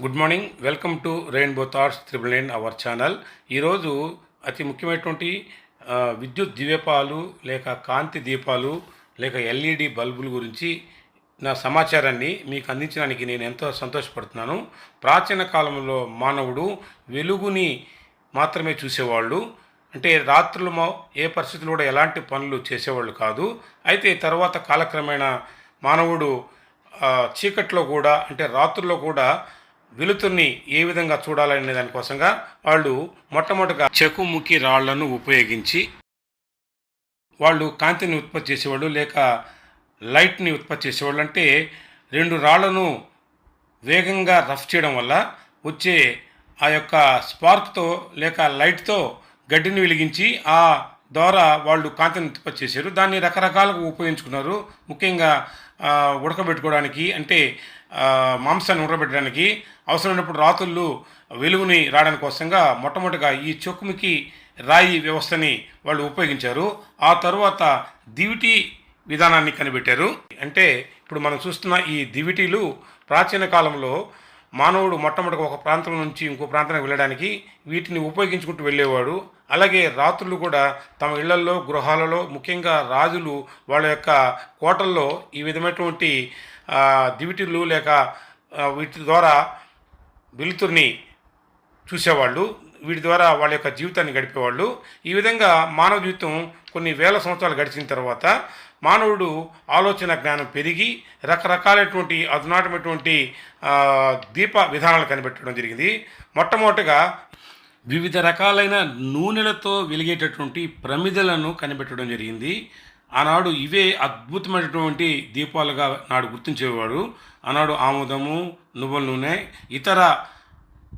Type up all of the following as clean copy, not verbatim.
Good morning. Welcome to rainbow thoughts triple nine our channel. ఈరోజు అతి ముఖ్యమైనటువంటి విద్యుత్ దీపాలు లేక కాంతి దీపాలు లేక ఎల్ఈడి బల్బుల గురించి నా సమాచారాన్ని మీకు అందించడానికి నేను ఎంతో సంతోషపడుతున్నాను. ప్రాచీన కాలంలో మానవుడు వెలుగుని మాత్రమే చూసేవాళ్ళు. అంటే రాత్రులు ఏ పరిస్థితులు కూడా ఎలాంటి పనులు చేసేవాళ్ళు కాదు. అయితే తర్వాత కాలక్రమేణా మానవుడు చీకట్లో కూడా అంటే రాత్రుల్లో కూడా వెలుతుర్ని ఏ విధంగా చూడాలనే దానికోసంగా వాళ్ళు మొట్టమొదటిగా చెకుముకి రాళ్లను ఉపయోగించి వాళ్ళు కాంతిని ఉత్పత్తి చేసేవాళ్ళు లేక లైట్ని ఉత్పత్తి చేసేవాళ్ళు. అంటే రెండు రాళ్లను వేగంగా రఫ్ చేయడం వల్ల వచ్చే ఆ యొక్క స్పార్క్తో లేక లైట్తో గడ్డిని వెలిగించి ఆ ద్వారా వాళ్ళు కాంతిని ఉత్పత్తి చేశారు. దాన్ని రకరకాలుగా ఉపయోగించుకున్నారు. ముఖ్యంగా ఉడకబెట్టుకోవడానికి అంటే మాంసాన్ని ఉడకబెట్టడానికి అవసరమైనప్పుడు రాత్రుళ్ళు వెలుగుని రావడానికి కోసంగా మొట్టమొదటిగా ఈ చెక్కుముకి రాయి వ్యవస్థని వాళ్ళు ఉపయోగించారు. ఆ తరువాత దివిటి విధానాన్ని కనిపెట్టారు. అంటే ఇప్పుడు మనం చూస్తున్న ఈ దివిటీలు ప్రాచీన కాలంలో మానవుడు మొట్టమొదటి ఒక ప్రాంతం నుంచి ఇంకో ప్రాంతానికి వెళ్ళడానికి వీటిని ఉపయోగించుకుంటూ వెళ్ళేవాడు. అలాగే రాత్రులు కూడా తమ ఇళ్లల్లో గృహాలలో ముఖ్యంగా రాజులు వాళ్ళ యొక్క కోటల్లో ఈ విధమైనటువంటి దివిటీలు లేక వీటి ద్వారా వెలుతుర్ని చూసేవాళ్ళు. వీటి ద్వారా వాళ్ళ యొక్క జీవితాన్ని గడిపేవాళ్ళు. ఈ విధంగా మానవ జీవితం కొన్ని వేల సంవత్సరాలు గడిచిన తర్వాత మానవుడు ఆలోచన జ్ఞానం పెరిగి రకరకాలైనటువంటి అధునాతమైనటువంటి దీప విధానాలు కనిపెట్టడం జరిగింది. మొట్టమొదటిగా వివిధ రకాలైన నూనెలతో వెలిగేటటువంటి ప్రమిదలను కనిపెట్టడం జరిగింది. ఆనాడు ఇవే అద్భుతమైనటువంటి దీపాలుగా నాడు గుర్తించేవాడు. ఆనాడు ఆముదము, నువ్వుల నూనె, ఇతర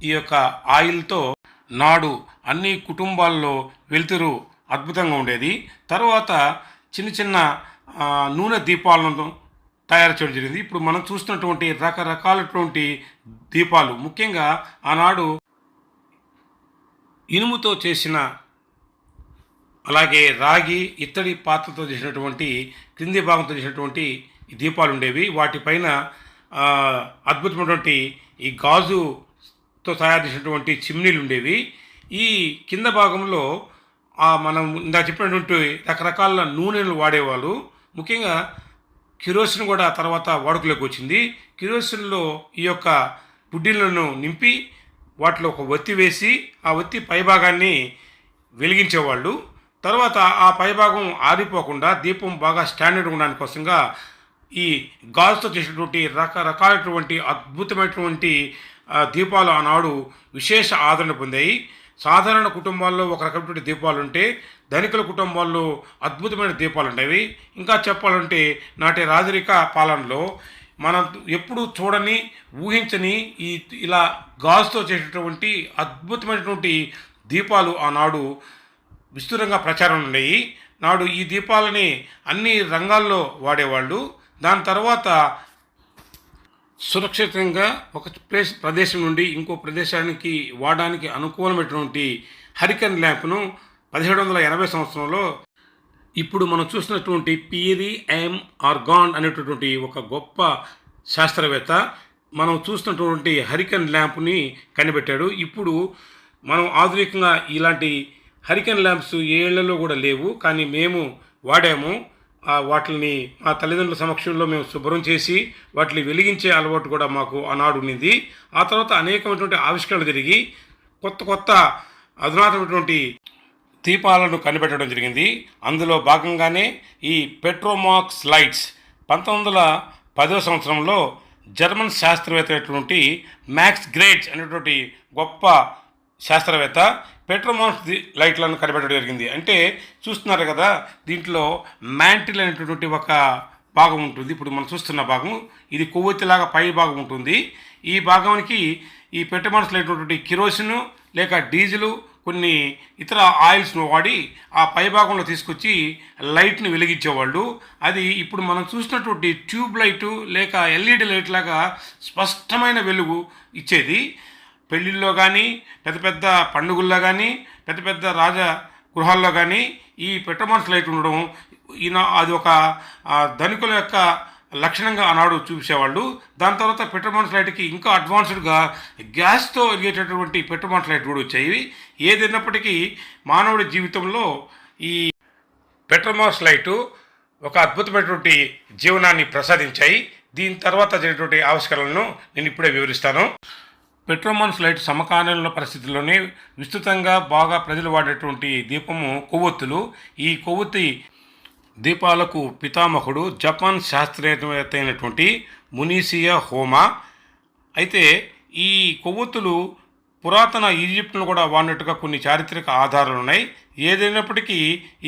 ఈ యొక్క ఆయిల్తో నాడు అన్ని కుటుంబాల్లో వెలుతురు అద్భుతంగా ఉండేది. తర్వాత చిన్న చిన్న నూనె దీపాలను తయారు చేయడం జరిగింది. ఇప్పుడు మనం చూస్తున్నటువంటి రకరకాలటువంటి దీపాలు ముఖ్యంగా ఆనాడు ఇనుముతో చేసిన అలాగే రాగి ఇత్తడి పాత్రతో చేసినటువంటి క్రింది భాగంతో చేసినటువంటి దీపాలు ఉండేవి. వాటిపైన అద్భుతమైనటువంటి ఈ గాజుతో తయారు చేసినటువంటి చిమ్నీలు ఉండేవి. ఈ కింద భాగంలో మనం ఇందా చెప్పినటువంటి రకరకాల నూనెలు వాడేవాళ్ళు. ముఖ్యంగా కిరోసిన్ కూడా తర్వాత వాడుకలోకి వచ్చింది. కిరోసిన్లో ఈ యొక్క పుడ్డిలను నింపి వాటిలో ఒక ఒత్తి వేసి ఆ ఒత్తి పైభాగాన్ని వెలిగించేవాళ్ళు. తర్వాత ఆ పైభాగం ఆరిపోకుండా దీపం బాగా స్టాండర్డ్ ఉండడానికి కోసంగా ఈ గాజుతో చేసినటువంటి రకరకాలైనటువంటి అద్భుతమైనటువంటి దీపాలు ఆనాడు విశేష ఆదరణ పొందాయి. సాధారణ కుటుంబాల్లో ఒక రకమైనటువంటి దీపాలు ఉంటే ధనికుల కుటుంబాల్లో అద్భుతమైన దీపాలు ఉండేవి. ఇంకా చెప్పాలంటే నాటి రాజరిక పాలనలో మనం ఎప్పుడు చూడని ఊహించని ఇలా గాజుతో చేసేటువంటి అద్భుతమైనటువంటి దీపాలు ఆనాడు విస్తృతంగా ప్రచారం ఉండేవి. నాడు ఈ దీపాలని అన్ని రంగాల్లో వాడేవాళ్ళు. దాని తర్వాత సురక్షితంగా ఒక ప్రదేశం నుండి ఇంకో ప్రదేశానికి వాడడానికి అనుకూలమైనటువంటి హరికన్ ల్యాంప్ను 1780 సంవత్సరంలో ఇప్పుడు మనం చూసినటువంటి పియరీ ఎం ఆర్గాన్ అనేటటువంటి ఒక గొప్ప శాస్త్రవేత్త మనం చూసినటువంటి హరికన్ ల్యాంప్ని కనిపెట్టాడు. ఇప్పుడు మనం ఆధునికంగా ఇలాంటి హరికన్ ల్యాంప్స్ ఏ ఏళ్లలో కూడా లేవు, కానీ మేము వాడాము. వాటిని మా తల్లిదండ్రుల సమక్షంలో మేము శుభ్రం చేసి వాటిని వెలిగించే అలవాటు కూడా మాకు ఆనాడు ఉన్నది. ఆ తర్వాత అనేకమైనటువంటి ఆవిష్కరణలు జరిగి కొత్త కొత్త అధునాతమైనటువంటి దీపాలను కనిపెట్టడం జరిగింది. అందులో భాగంగానే ఈ పెట్రోమాక్స్ లైట్స్ 1910వ సంవత్సరంలో జర్మన్ శాస్త్రవేత్త అయినటువంటి మ్యాక్స్ గ్రేట్జ్ అనేటువంటి గొప్ప శాస్త్రవేత్త పెట్రోమాక్స్ లైట్లను కనిపెట్టడం జరిగింది. అంటే చూస్తున్నారు కదా, దీంట్లో మ్యాంటిల్ అనేటటువంటి ఒక భాగం ఉంటుంది. ఇప్పుడు మనం చూస్తున్న భాగం ఇది కొవ్వొత్తిలాగా పై భాగం ఉంటుంది. ఈ భాగానికి ఈ పెట్రోమాక్స్ అయినటువంటి కిరోసిన్ లేక డీజిల్ కొన్ని ఇతర ఆయిల్స్ను వాడి ఆ పైభాగంలో తీసుకొచ్చి లైట్ని వెలిగించేవాళ్ళు. అది ఇప్పుడు మనం చూసినటువంటి ట్యూబ్ లైటు లేక ఎల్ఈడి లైట్ లాగా స్పష్టమైన వెలుగు ఇచ్చేది. పెళ్ళిళ్ళలో కానీ పెద్ద పెద్ద పండుగల్లో కానీ పెద్ద పెద్ద రాజ గృహాల్లో కానీ ఈ పెట్రోమాక్స్ లైట్ ఉండడం అది ఒక ధనికుల యొక్క లక్షణంగా ఆనాడు చూపించేవాళ్ళు. దాని తర్వాత పెట్రోమాన్స్ లైట్కి ఇంకా అడ్వాన్స్డ్గా గ్యాస్తో వెలిగేటటువంటి పెట్రోమాన్స్ లైట్ కూడా వచ్చాయి. ఏదైనప్పటికీ మానవుడి జీవితంలో ఈ పెట్రోమాస్ లైటు ఒక అద్భుతమైనటువంటి జీవనాన్ని ప్రసాదించాయి. దీని తర్వాత జరిగినటువంటి ఆవిష్కరణలను నేను ఇప్పుడే వివరిస్తాను. పెట్రోమాన్స్ లైట్ సమకాలీన పరిస్థితుల్లోనే విస్తృతంగా బాగా ప్రజలు వాడేటువంటి దీపము కొవ్వొత్తులు. ఈ కొవ్వొత్తి దీపాలకు పితామహుడు జపాన్ శాస్త్రవేత్త అయినటువంటి మునీషియా హోమా. అయితే ఈ కొవ్వొత్తులు పురాతన ఈజిప్ట్ను కూడా వాడినట్టుగా కొన్ని చారిత్రక ఆధారాలు ఉన్నాయి. ఏదైనప్పటికీ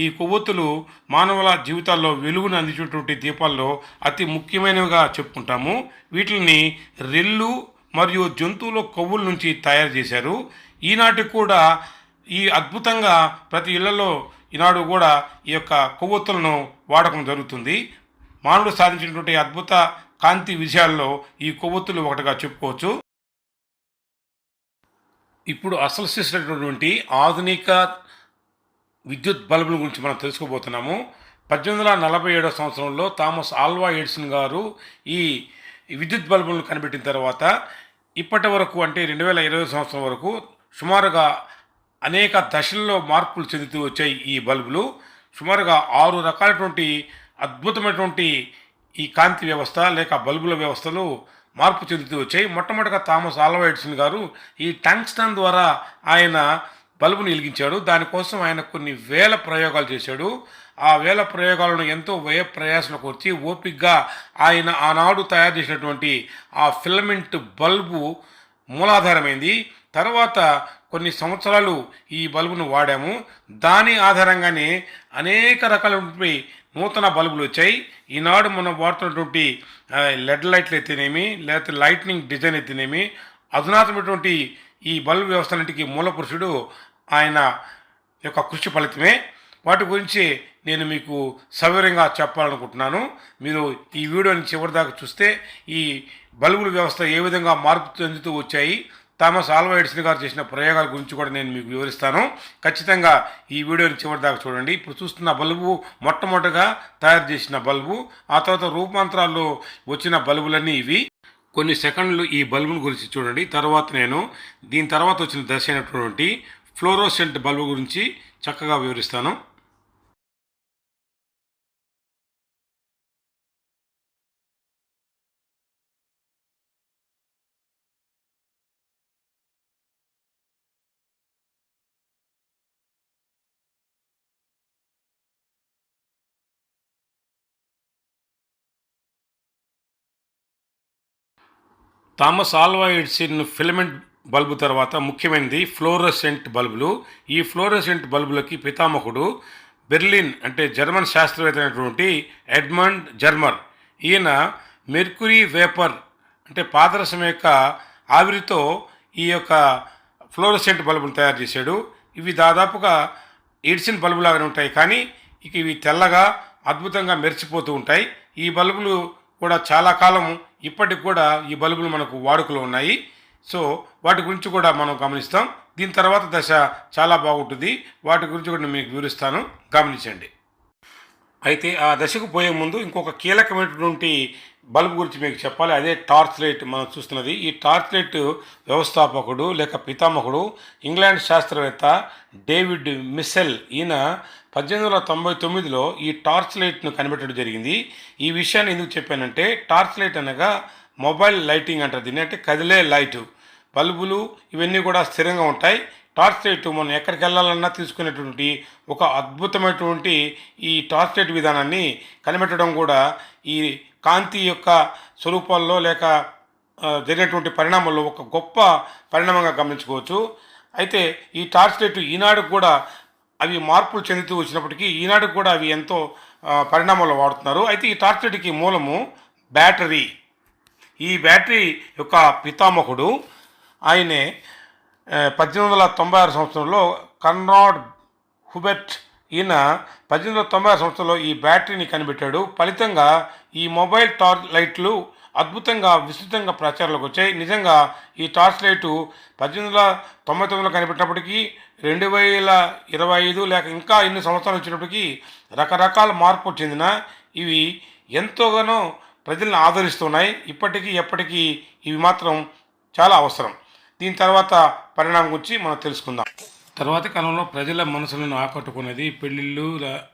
ఈ కొవ్వొత్తులు మానవుల జీవితాల్లో వెలుగును అందించేటువంటి దీపాల్లో అతి ముఖ్యమైనవిగా చెప్పుకుంటాము. వీటిని రెల్లు మరియు జంతువుల కొవ్వుల నుంచి తయారు చేశారు. ఈనాటికి కూడా ఈ అద్భుతంగా ప్రతి ఇళ్లలో ఈనాడు కూడా ఈ యొక్క కొవ్వొత్తులను వాడకం జరుగుతుంది. మానవుడు సాధించినటువంటి అద్భుత కాంతి విషయాల్లో ఈ కొవ్వొత్తులు ఒకటిగా చెప్పుకోవచ్చు. ఇప్పుడు అసలు చేసినటువంటి ఆధునిక విద్యుత్ బల్బుల గురించి మనం తెలుసుకోబోతున్నాము. 1847 సంవత్సరంలో థామస్ ఆల్వా ఎడిసన్ గారు ఈ విద్యుత్ బల్బులను కనిపెట్టిన తర్వాత ఇప్పటి వరకు అంటే 2020 సంవత్సరం వరకు సుమారుగా అనేక దశల్లో మార్పులు చెందుతూ వచ్చాయి ఈ బల్బులు. సుమారుగా 6 రకాలైనటువంటి అద్భుతమైనటువంటి ఈ కాంతి వ్యవస్థ లేక బల్బుల వ్యవస్థలు మార్పు చెందుతూ వచ్చాయి. మొట్టమొదటిగా థామస్ ఆల్వా ఎడిసన్ గారు ఈ టంగ్స్టన్ ద్వారా ఆయన బల్బును వెలిగించాడు. దానికోసం ఆయన కొన్ని వేల ప్రయోగాలు చేశాడు. ఆ వేల ప్రయోగాలను ఎంతో వ్యయ ప్రయాసలకు వచ్చి ఓపికగా ఆయన ఆనాడు తయారు చేసినటువంటి ఆ ఫిలమెంట్ బల్బు మూలాధారమైంది. తర్వాత కొన్ని సంవత్సరాలు ఈ బల్బును వాడాము. దాని ఆధారంగానే అనేక రకాలైనటువంటి నూతన బల్బులు వచ్చాయి. ఈనాడు మనం వాడుతున్నటువంటి లెడ్ లైట్లు అయితేనేమి లేకపోతే లైట్నింగ్ డిజైన్ అయితేనేమి అధునాతమైనటువంటి ఈ బల్బు వ్యవస్థలన్నింటికి మూల పురుషుడు ఆయన యొక్క కృషి ఫలితమే. వాటి గురించి నేను మీకు సవివరంగా చెప్పాలనుకుంటున్నాను. మీరు ఈ వీడియోని చివరిదాకా చూస్తే ఈ బల్బుల వ్యవస్థ ఏ విధంగా మార్పు చెందుతూ వచ్చాయి, థామస్ ఆల్వా ఎడిసన్ గారు చేసిన ప్రయోగాల గురించి కూడా నేను మీకు వివరిస్తాను. ఖచ్చితంగా ఈ వీడియోని చివరిదాకా చూడండి. ఇప్పుడు చూస్తున్న బల్బు మొట్టమొదటిగా తయారు చేసిన బల్బు. ఆ తర్వాత రూపాంతరాల్లో వచ్చిన బల్బులన్నీ ఇవి. కొన్ని సెకండ్లు ఈ బల్బుల గురించి చూడండి. తర్వాత నేను దీని తర్వాత వచ్చిన దశ అయినటువంటి ఫ్లోరోసెంట్ బల్బు గురించి చక్కగా వివరిస్తాను. Thomas Alva Edison filament bulb తర్వాత ముఖ్యమైనది ఫ్లోరోసెంట్ బల్బులు. ఈ ఫ్లోరోసెంట్ బల్బులకి పితామహుడు బెర్లిన్ అంటే జర్మన్ శాస్త్రవేత్త అయినటువంటి ఎడ్మండ్ జర్మర్. ఈయన మెర్క్యూరీ వేపర్ అంటే పాదరసం యొక్క ఆవిరితో ఈ యొక్క ఫ్లోరోసెంట్ బల్బులు తయారు చేశాడు. ఇవి దాదాపుగా ఎడిసన్ బల్బులాగానే ఉంటాయి, కానీ ఇవి తెల్లగా అద్భుతంగా మెరిసిపోతూ ఉంటాయి. ఈ బల్బులు కూడా చాలా కాలం ఇప్పటికి కూడా ఈ బల్బులు మనకు వాడుకలో ఉన్నాయి. సో వాటి గురించి కూడా మనం గమనిస్తాం. దీని తర్వాత దశ చాలా బాగుంటుంది. వాటి గురించి కూడా నేను మీకు వివరిస్తాను, గమనించండి. అయితే ఆ దశకు పోయే ముందు ఇంకొక కీలకమైనటువంటి బల్బు గురించి మీకు చెప్పాలి. అదే టార్చ్ లైట్ మనం చూస్తున్నది. ఈ టార్చ్ లైట్ వ్యవస్థాపకుడు లేక పితామహుడు ఇంగ్లాండ్ శాస్త్రవేత్త డేవిడ్ మిస్సెల్. ఈయన 1899లో ఈ టార్చ్ లైట్ను కనిపెట్టడం జరిగింది. ఈ విషయాన్ని ఎందుకు చెప్పానంటే టార్చ్ లైట్ అనగా మొబైల్ లైటింగ్ అంటారు దీన్ని, అంటే కదిలే లైటు. బల్బులు ఇవన్నీ కూడా స్థిరంగా ఉంటాయి. టార్చ్ లైట్ మనం ఎక్కడికి వెళ్ళాలన్నా తీసుకునేటువంటి ఒక అద్భుతమైనటువంటి ఈ టార్చ్ లైట్ విధానాన్ని కనిపెట్టడం కూడా ఈ కాంతి యొక్క స్వరూపాల్లో లేక జరిగినటువంటి పరిణామాల్లో ఒక గొప్ప పరిణామంగా గమనించుకోవచ్చు. అయితే ఈ టార్చ్ లైట్ ఈనాడు కూడా అవి మార్పులు చెందుతూ వచ్చినప్పటికీ ఈనాడు కూడా అవి ఎంతో పరిణామాల్లో వాడుతున్నారు. అయితే ఈ టార్చ్ లైట్కి మూలము బ్యాటరీ. ఈ బ్యాటరీ యొక్క పితామహుడు ఆయనే 1896 సంవత్సరంలో కన్రాడ్ హుబెర్ట్. ఈయన 1896 సంవత్సరంలో ఈ బ్యాటరీని కనిపెట్టాడు. ఫలితంగా ఈ మొబైల్ టార్చ్ లైట్లు అద్భుతంగా విస్తృతంగా ప్రచారంలోకి వచ్చాయి. నిజంగా ఈ టార్చ్ లైటు 1899లో కనిపెట్టినప్పటికీ 2025 లేక ఇంకా ఇన్ని సంవత్సరాలు వచ్చినప్పటికీ రకరకాల మార్పు చెందిన ఇవి ఎంతోగానో ప్రజలను ఆదరిస్తున్నాయి. ఇప్పటికీ ఎప్పటికీ ఇవి మాత్రం చాలా అవసరం. దీని తర్వాత పరిణామం గురించి మనం తెలుసుకుందాం. తర్వాతి కాలంలో ప్రజల మనసులను ఆకట్టుకునేది పెళ్ళిళ్ళు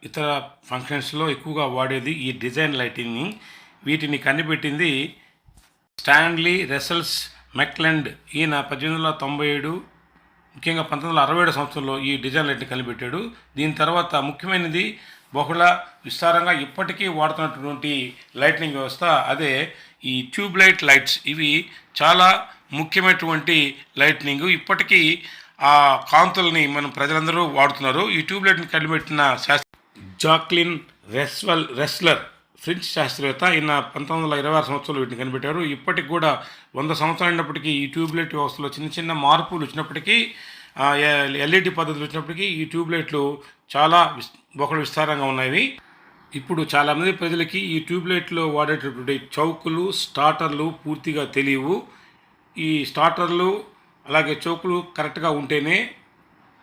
ఇతర ఫంక్షన్స్లో ఎక్కువగా వాడేది ఈ డిజైన్ లైటింగ్ని. వీటిని కనిపెట్టింది స్టాన్లీ రసెల్స్ మెక్లెండ్. ఈయన 1897 ముఖ్యంగా 1967 సంవత్సరంలో ఈ డిజైన్ లైట్ని కనిపెట్టాడు. దీని తర్వాత ముఖ్యమైనది బహుళ విస్తారంగా ఇప్పటికీ వాడుతున్నటువంటి లైట్నింగ్ వ్యవస్థ, అదే ఈ ట్యూబ్ లైట్స్. ఇవి చాలా ముఖ్యమైనటువంటి లైట్నింగ్. ఇప్పటికీ ఆ కాంతుల్ని మనం ప్రజలందరూ వాడుతున్నారు. ఈ ట్యూబ్ లైట్ని కనిపెట్టిన జాక్లిన్ రెస్లర్ ఫ్రెంచ్ శాస్త్రవేత్త. ఈయన 1926 సంవత్సరంలో వీటిని కనిపెట్టారు. ఇప్పటికి కూడా 100 సంవత్సరాలు అయినప్పటికీ ఈ ట్యూబ్లైట్ వ్యవస్థలో చిన్న చిన్న మార్పులు వచ్చినప్పటికీ, ఎల్ఈడి పద్ధతులు వచ్చినప్పటికీ ఈ ట్యూబ్లైట్లు చాలా బహుళ విస్తారంగా ఉన్నవి. ఇప్పుడు చాలామంది ప్రజలకి ఈ ట్యూబ్లైట్లో వాడేటటువంటి చౌకులు, స్టార్టర్లు పూర్తిగా తెలియవు. ఈ స్టార్టర్లు అలాగే చౌకులు కరెక్ట్గా ఉంటేనే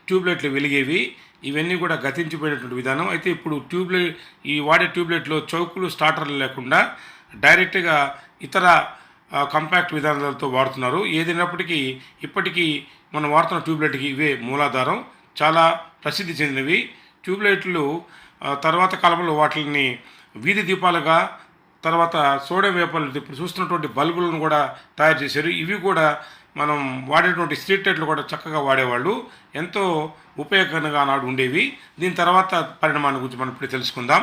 ట్యూబ్లైట్లు వెలిగేవి. ఇవన్నీ కూడా గతించిపోయినటువంటి విధానం. అయితే ఇప్పుడు వాడే ట్యూబ్లైట్లో చౌకులు, స్టార్టర్లు లేకుండా డైరెక్ట్గా ఇతర కాంపాక్ట్ విధానాలతో వాడుతున్నారు. ఏదైనప్పటికీ ఇప్పటికీ మనం వాడుతున్న ట్యూబ్లైట్కి ఇవే మూలాధారం. చాలా ప్రసిద్ధి చెందినవి ట్యూబ్లైట్లు. తర్వాత కాలంలో వాటిని వీధి దీపాలుగా, తర్వాత సోడియం వేపర్లు, ఇప్పుడు చూస్తున్నటువంటి బల్బులను కూడా తయారు చేశారు. ఇవి కూడా మనం వాడేటువంటి స్ట్రీట్ లైట్లు కూడా చక్కగా వాడేవాళ్ళు. ఎంతో ఉపయోగకరంగా నాడు ఉండేవి. దీని తర్వాత పరిణామాన్ని గురించి మనం ఇప్పుడు తెలుసుకుందాం.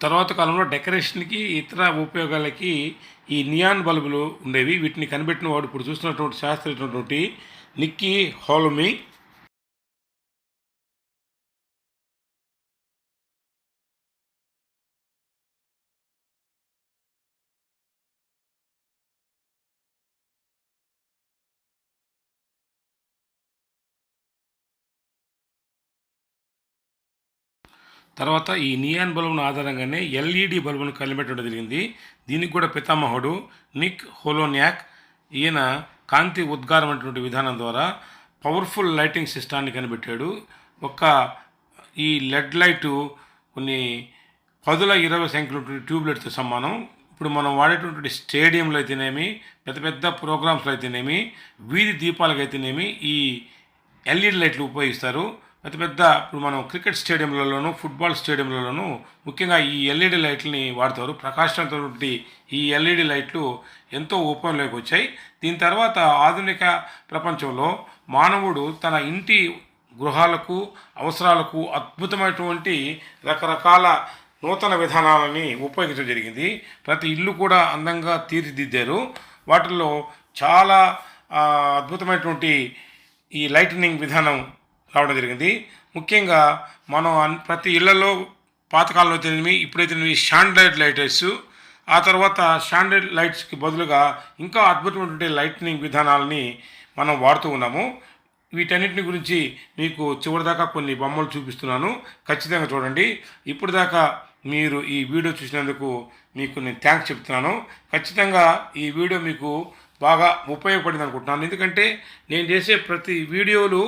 తర్వాత కాలంలో డెకరేషన్కి, ఇతర ఉపయోగాలకి ఈ నియాన్ బల్బులు ఉండేవి. వీటిని కనిపెట్టిన వాడు ఇప్పుడు చూస్తున్నటువంటి శాస్త్రజ్ఞుడు నిక్కీ హోల్మీ. తర్వాత ఈ నియాన్ బల్బును ఆధారంగానే ఎల్ఈడి బల్బును కనిపెట్టడం జరిగింది. దీనికి కూడా పితామహుడు నిక్ హోలోన్యాక్. ఈయన కాంతి ఉద్గారం అనేటువంటి విధానం ద్వారా పవర్ఫుల్ లైటింగ్ సిస్టాన్ని కనిపెట్టాడు. ఈ లెడ్ లైటు కొన్ని 1020 సంఖ్యలో ట్యూబ్లైట్తో సమానం. ఇప్పుడు మనం వాడేటువంటి స్టేడియంలో అయితేనేమి, పెద్ద పెద్ద ప్రోగ్రామ్స్లో అయితేనేమి, వీధి దీపాలకు అయితేనేమి ఈ ఎల్ఈడి లైట్లు ఉపయోగిస్తారు. ఇప్పుడు మనం క్రికెట్ స్టేడియంలలోనూ, ఫుట్బాల్ స్టేడియంలలోనూ ముఖ్యంగా ఈ ఎల్ఈడి లైట్లని వాడతారు. ప్రకాశవంతమైన ఈ ఎల్ఈడి లైట్లు ఎంతో ఉపయోగంలోకి వచ్చాయి. దీని తర్వాత ఆధునిక ప్రపంచంలో మానవుడు తన ఇంటి గృహాలకు, అవసరాలకు అద్భుతమైనటువంటి రకరకాల నూతన విధానాలని ఉపయోగించడం జరిగింది. ప్రతి ఇల్లు కూడా అందంగా తీర్చిదిద్దారు. వాటిల్లో చాలా అద్భుతమైనటువంటి ఈ లైటనింగ్ విధానం రావడం జరిగింది. ముఖ్యంగా మనం ప్రతి ఇళ్లలో పాతకాలంలో అయితేనేమి, ఇప్పుడైతే షాండ్లైట్ లైటర్స్, ఆ తర్వాత షాండ్లైట్ లైట్స్కి బదులుగా ఇంకా అద్భుతమైనటువంటి లైటనింగ్ విధానాలని మనం వాడుతూ ఉన్నాము. వీటన్నిటిని గురించి మీకు చివరిదాకా కొన్ని బొమ్మలు చూపిస్తున్నాను, ఖచ్చితంగా చూడండి. ఇప్పుడు దాకా మీరు ఈ వీడియో చూసినందుకు మీకు నేను థ్యాంక్స్ చెప్తున్నాను. ఖచ్చితంగా ఈ వీడియో మీకు బాగా ఉపయోగపడింది అనుకుంటున్నాను. ఎందుకంటే నేను చేసే ప్రతి వీడియోలు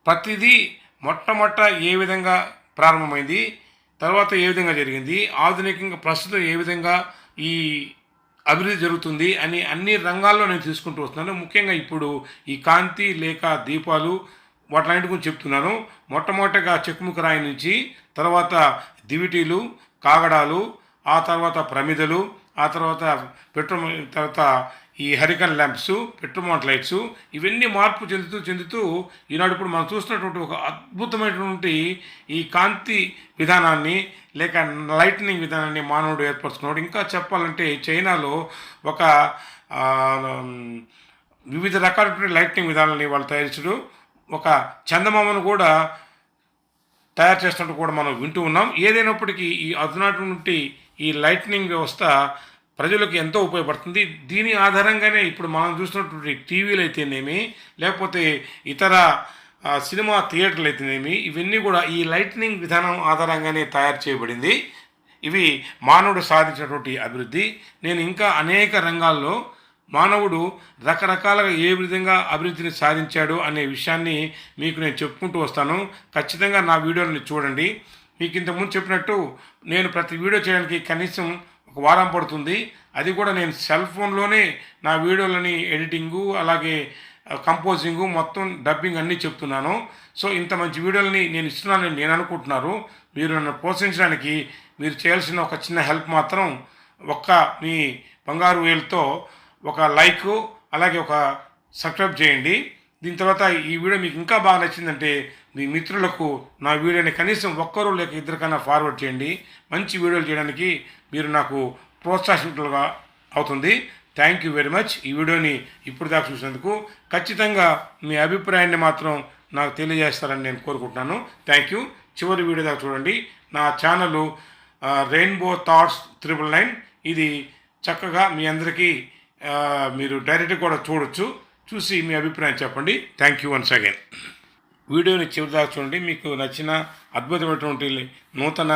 ప్రతిదీ మొట్టమొదట ఏ విధంగా ప్రారంభమైంది, తర్వాత ఏ విధంగా జరిగింది, ఆధునికంగా ప్రస్తుతం ఏ విధంగా ఈ అభివృద్ధి జరుగుతుంది అని అన్ని రంగాల్లో నేను తీసుకుంటూ వస్తున్నాను. ముఖ్యంగా ఇప్పుడు ఈ కాంతి లేక దీపాలు వాటి గురించి చెప్తున్నాను. మొట్టమొదటిగా చెక్కుముక్క రాయి నుంచి, తర్వాత దివిటీలు, కాగడాలు, ఆ తర్వాత ప్రమిదలు, ఆ తర్వాత తర్వాత ఈ హరికన్ ల్యాంప్స్, పెట్రోమాంట్ లైట్స్, ఇవన్నీ మార్పు చెందుతూ ఈనాడు ఇప్పుడు మనం చూస్తున్నటువంటి ఒక అద్భుతమైనటువంటి ఈ కాంతి విధానాన్ని లేక లైట్నింగ్ విధానాన్ని మానవుడు ఏర్పరచుకున్నాడు. ఇంకా చెప్పాలంటే చైనాలో ఒక వివిధ రకాలైన లైట్నింగ్ విధానాన్ని వాళ్ళు తయారు ఒక చందమామను కూడా తయారు చేస్తున్నట్టు కూడా మనం వింటూ ఉన్నాం. ఏదైనప్పటికీ ఈ అధునాటువంటి ఈ లైట్నింగ్ వ్యవస్థ ప్రజలకు ఎంతో ఉపయోగపడుతుంది. దీని ఆధారంగానే ఇప్పుడు మనం చూస్తున్నటువంటి టీవీలు అయితేనేమి, లేకపోతే ఇతర సినిమా థియేటర్లు అయితేనేమి, ఇవన్నీ కూడా ఈ లైట్నింగ్ విధానం ఆధారంగానే తయారు చేయబడింది. ఇవి మానవుడు సాధించినటువంటి అభివృద్ధి. నేను ఇంకా అనేక రంగాల్లో మానవుడు రకరకాలుగా ఏ విధంగా అభివృద్ధిని సాధించాడు అనే విషయాన్ని మీకు నేను చెప్పుకుంటూ వస్తాను. ఖచ్చితంగా నా వీడియోని చూడండి. మీకు ఇంతకుముందు చెప్పినట్టు నేను ప్రతి వీడియో చేయడానికి కనీసం ఒక వారం పడుతుంది. అది కూడా నేను సెల్ ఫోన్లోనే నా వీడియోలని ఎడిటింగు, అలాగే కంపోజింగు, మొత్తం డబ్బింగ్ అన్నీ చెప్తున్నాను. సో ఇంత మంచి వీడియోలని నేను ఇస్తున్నానని నేను అనుకుంటున్నారు. మీరు నన్ను ప్రోత్సహించడానికి మీరు చేయాల్సిన ఒక చిన్న హెల్ప్ మాత్రం, మీ బంగారు వేలుతో ఒక లైకు, అలాగే ఒక సబ్స్క్రైబ్ చేయండి. దీని తర్వాత ఈ వీడియో మీకు ఇంకా బాగా నచ్చిందంటే మీ మిత్రులకు నా వీడియోని కనీసం ఒక్కరు లేక ఇద్దరికైనా ఫార్వర్డ్ చేయండి. మంచి వీడియోలు చేయడానికి మీరు నాకు ప్రోత్సాహించులుగా అవుతుంది. Thank you very much. ఈ వీడియోని ఇప్పుడు దాకా చూసినందుకు. ఖచ్చితంగా మీ అభిప్రాయాన్ని మాత్రం నాకు తెలియజేస్తారని నేను కోరుకుంటున్నాను. Thank you. చివరి వీడియో దాకా చూడండి. నా ఛానల్ రెయిన్బో థాట్స్ 999. ఇది చక్కగా మీ అందరికీ మీరు డైరెక్ట్గా కూడా చూడొచ్చు. చూసి మీ అభిప్రాయం చెప్పండి. Thank you once again. వీడియోని చివరి దాకా చూడండి. మీకు నచ్చిన అద్భుతమైనటువంటి నూతన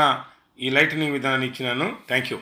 ఈ లైటనింగ్ విధానాన్ని ఇచ్చినాను. Thank you.